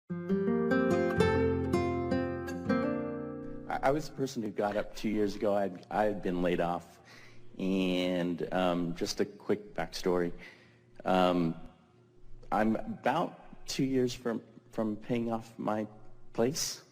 I was the person who got up 2 years ago. I had been laid off, and just a quick backstory. I'm about 2 years from paying off my place.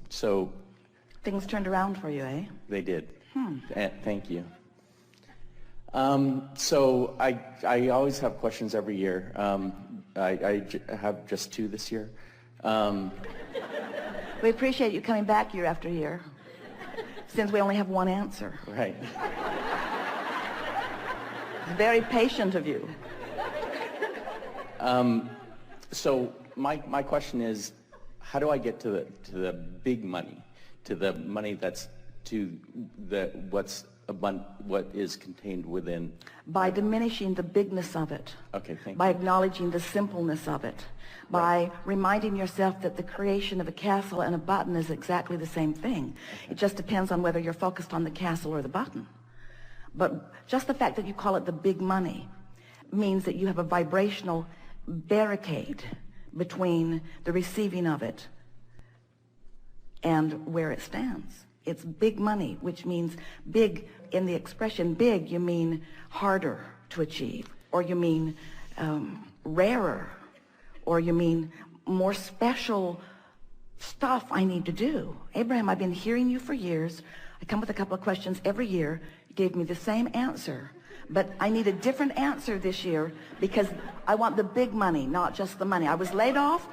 So things turned around for you, eh? they did. Thank you. So I always have questions every year. I have just 2 this year. We appreciate you coming back year after year, since we only have one answer. Right. Very patient of you. So my question is, how do I get to the big money, to the money that's to what is contained within? By diminishing the bigness of it. Okay, thank you. By acknowledging the simpleness of it. By reminding yourself that the creation of a castle and a button is exactly the same thing. It just depends on whether you're focused on the castle or the button. But just the fact that you call it the big money means that you have a vibrational barricade between the receiving of it and where it stands. It's big money, which means big. In the expression big, you mean harder to achieve, or you mean rarer, or you mean more special stuff I need to do. Abraham, I've been hearing you for years. I come with a couple of questions every year. You gave me the same answer, but I need a different answer this year because I want the big money, not just the money. I was laid off,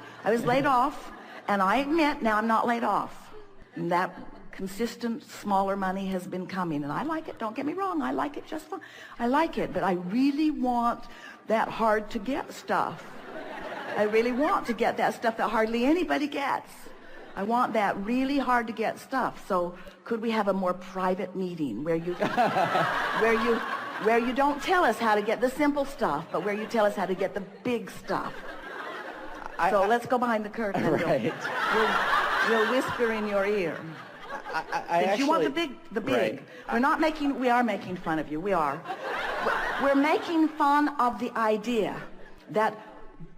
and I admit now I'm not laid off. And that consistent, smaller money has been coming, and I like it. Don't get me wrong, I like it just fine. I like it, but I really want that hard-to-get stuff. I really want to get that stuff that hardly anybody gets. I want that really hard-to-get stuff. So could we have a more private meeting where you don't tell us how to get the simple stuff, but where you tell us how to get the big stuff? So let's go behind the curtain. Right. We'll whisper in your ear. If you want the big, right. We are making fun of you. We are. We're making fun of the idea that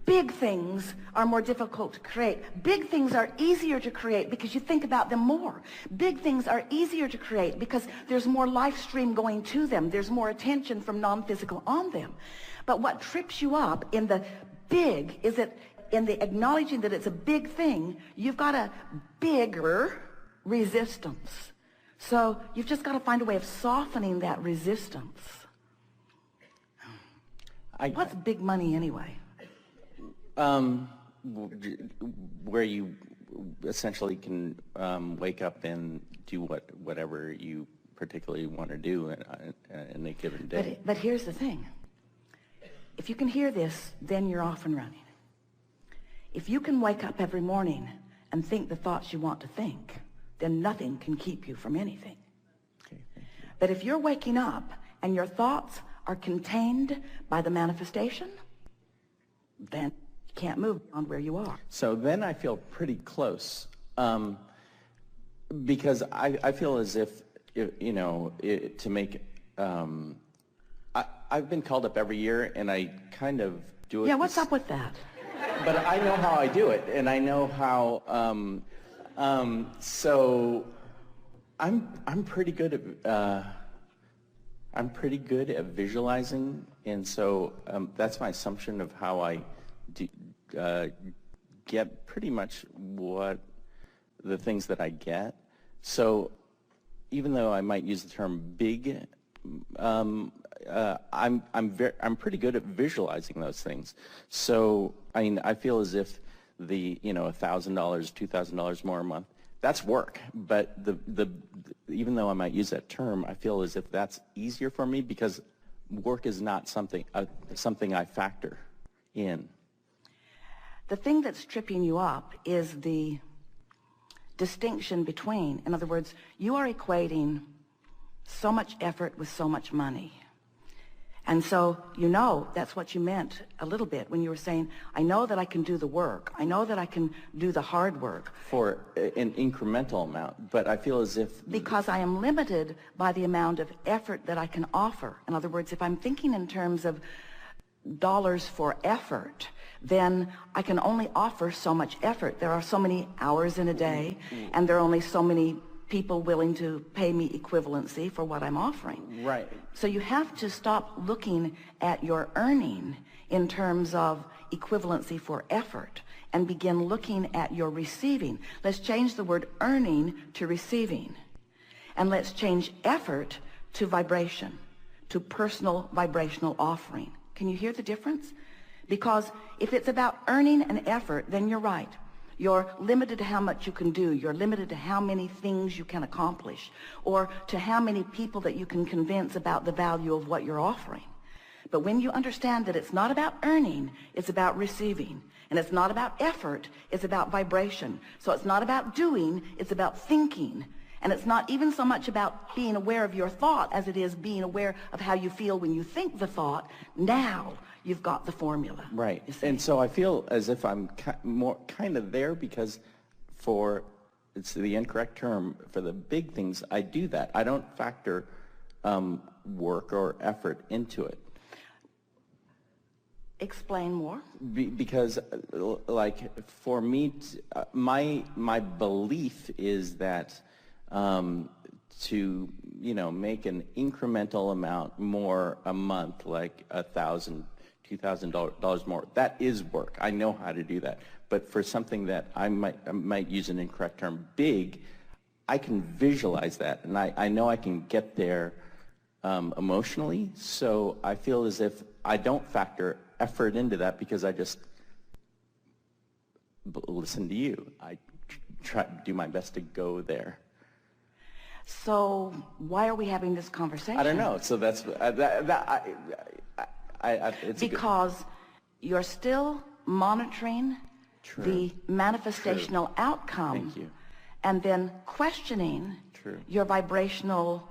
big things are more difficult to create. Big things are easier to create because you think about them more. Big things are easier to create because there's more life stream going to them. There's more attention from non-physical on them. But what trips you up in the big is that in the acknowledging that it's a big thing, you've got a bigger resistance. So you've just got to find a way of softening that resistance. What's big money anyway? Where you essentially can wake up and do whatever you particularly want to do in a given day. But here's the thing. If you can hear this, then you're off and running. If you can wake up every morning and think the thoughts you want to think, then nothing can keep you from anything. Okay, thank you. But if you're waking up and your thoughts are contained by the manifestation, then you can't move beyond where you are. So then I feel pretty close, because I feel as if, to make, I've been called up every year, and I kind of do it. Yeah, what's up with that? But I know how I do it, and I know how, so I'm pretty good at visualizing, and so that's my assumption of how I get pretty much what the things that I get. So even though I might use the term big, I'm pretty good at visualizing those things. So I mean, I feel as if the $1,000, $2,000 more a month, that's work. But even though I might use that term, I feel as if that's easier for me because work is not something I factor in. The thing that's tripping you up is the distinction between, in other words, you are equating so much effort with so much money. And so that's what you meant a little bit when you were saying, I know that I can do the work. I know that I can do the hard work. For an incremental amount, but I feel as if... Because I am limited by the amount of effort that I can offer. In other words, if I'm thinking in terms of dollars for effort, then I can only offer so much effort. There are so many hours in a day, and there are only so many people willing to pay me equivalency for what I'm offering. Right. So you have to stop looking at your earning in terms of equivalency for effort and begin looking at your receiving. Let's change the word earning to receiving. And let's change effort to vibration, to personal vibrational offering. Can you hear the difference? Because if it's about earning and effort, then you're right. You're limited to how much you can do. You're limited to how many things you can accomplish, or to how many people that you can convince about the value of what you're offering. But when you understand that it's not about earning, it's about receiving. And it's not about effort, it's about vibration. So it's not about doing, it's about thinking. And it's not even so much about being aware of your thought as it is being aware of how you feel when you think the thought. Now you've got the formula. Right. And so I feel as if I'm more kind of there, because it's the incorrect term, for the big things, I do that. I don't factor work or effort into it. Explain more. Because, like, for me, my belief is that to, make an incremental amount more a month, like $1,000, $2,000 more, that is work. I know how to do that. But for something that I might use an incorrect term, big, I can visualize that, and I know I can get there emotionally. So I feel as if I don't factor effort into that, because I just listen to you. I try to do my best to go there. So why are we having this conversation? I don't know. So that's it's because you're still monitoring True. the manifestational outcome. Thank you. And then questioning True. your vibrational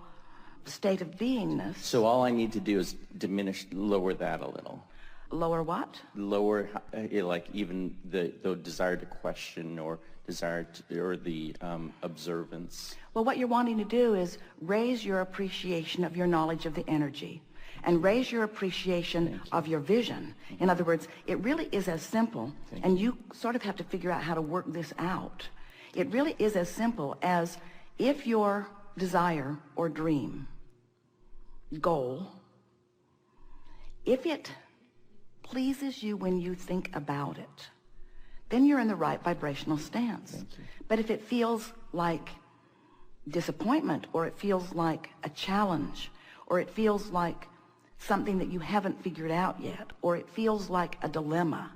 state of beingness. So all I need to do is lower that a little. Lower what? Lower, like, even the desire to question, or or the observance. Well, what you're wanting to do is raise your appreciation of your knowledge of the energy, and raise your appreciation of your vision. In other words, it really is as simple, and you sort of have to figure out how to work this out. It really is as simple as, if your desire or dream, goal, if it pleases you when you think about it, then you're in the right vibrational stance. But if it feels like disappointment, or it feels like a challenge, or it feels like something that you haven't figured out yet, or it feels like a dilemma,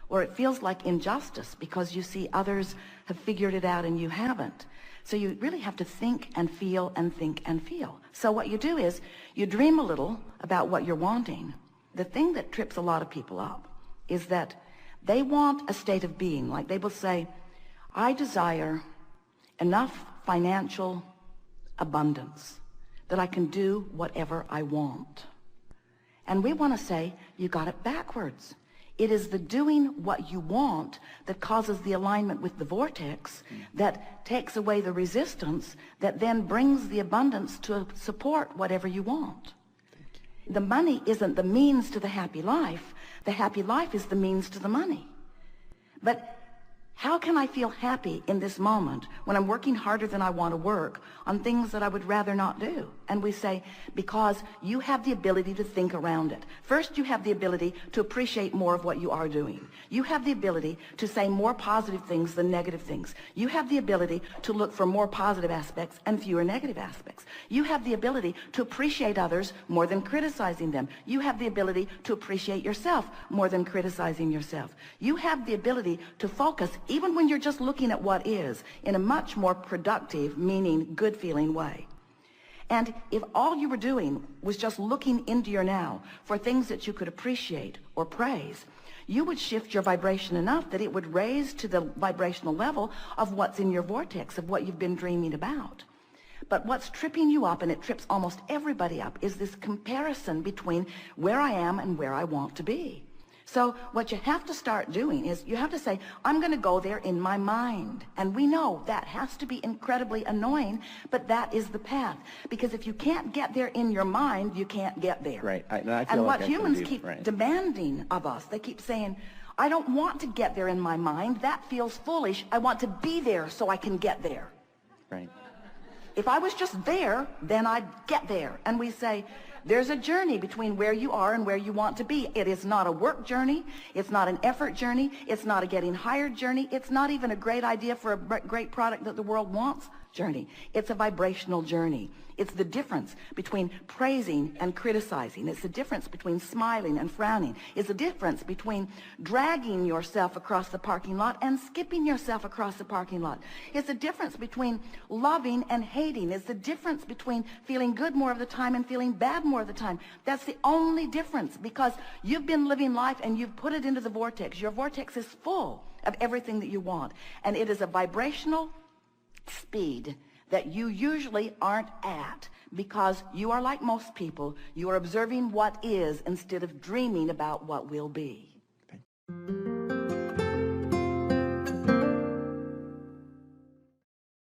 or it feels like injustice because you see others have figured it out and you haven't. So you really have to think and feel and think and feel. So what you do is you dream a little about what you're wanting. The thing that trips a lot of people up is that they want a state of being. Like, they will say, I desire enough financial abundance that I can do whatever I want. And we want to say, you got it backwards. It is the doing what you want that causes the alignment with the vortex, that takes away the resistance, that then brings the abundance to support whatever you want. The money isn't the means to the happy life. The happy life is the means to the money. But how can I feel happy in this moment when I'm working harder than I want to work on things that I would rather not do? And we say, because you have the ability to think around it. First, you have the ability to appreciate more of what you are doing. You have the ability to say more positive things than negative things. You have the ability to look for more positive aspects and fewer negative aspects. You have the ability to appreciate others more than criticizing them. You have the ability to appreciate yourself more than criticizing yourself. You have the ability to focus, even when you're just looking at what is, in a much more productive, meaning, good-feeling way. And if all you were doing was just looking into your now for things that you could appreciate or praise, you would shift your vibration enough that it would raise to the vibrational level of what's in your vortex, of what you've been dreaming about. But what's tripping you up, and it trips almost everybody up, is this comparison between where I am and where I want to be. So what you have to start doing is you have to say, I'm going to go there in my mind. And we know that has to be incredibly annoying, but that is the path. Because if you can't get there in your mind, you can't get there. Right. And I feel And like what I humans can do, keep right. demanding of us, they keep saying, I don't want to get there in my mind. That feels foolish. I want to be there so I can get there. Right. If I was just there, then I'd get there. And we say, there's a journey between where you are and where you want to be. It is not a work journey. It's not an effort journey. It's not a getting hired journey. It's not even a great idea for a great product that the world wants journey. It's a vibrational journey. It's the difference between praising and criticizing. It's the difference between smiling and frowning. It's the difference between dragging yourself across the parking lot and skipping yourself across the parking lot. It's the difference between loving and hating. It's the difference between feeling good more of the time and feeling bad more of the time. That's the only difference, because you've been living life and you've put it into the vortex. Your vortex is full of everything that you want. And it is a vibrational speed that you usually aren't at, because you are like most people. You are observing what is instead of dreaming about what will be. Okay.